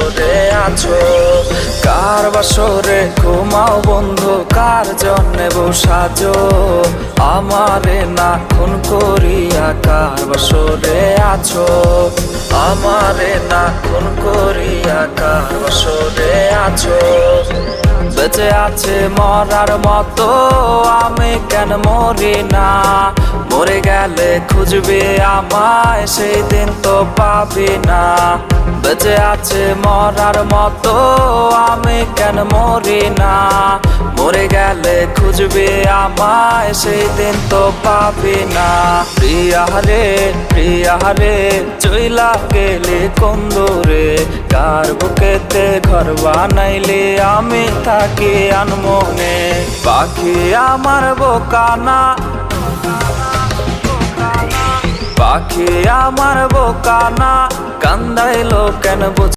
বাসরে আছো? কার বাসরে ঘুমাও বন্ধু, কার জন্যে বসাজো? আমারে না খুন করিয়া কার বাসরে আছো? আমারে না খুন করিয়া কার বাসরে আছো? বেঁচে আছে মরার মতো, আমি কেন মরি না? মরে গেলে খুঁজবে আমায়, সেই দিন তো পাবি না। বেঁচে আছে মরার মতো, আমি কেন মরি না? মরে গেলে খুঁজবে আমায়, সেই দিন তো পাবি না। প্রিয়া রে চইলা গেলে কোন দূরে, কার বুকেতে ঘর বানাইলে আমি থাকি আনমনে। পাখি আমার বোকানা, পাখি আমার বোকানা, কান্দাইলো কেন বুঝ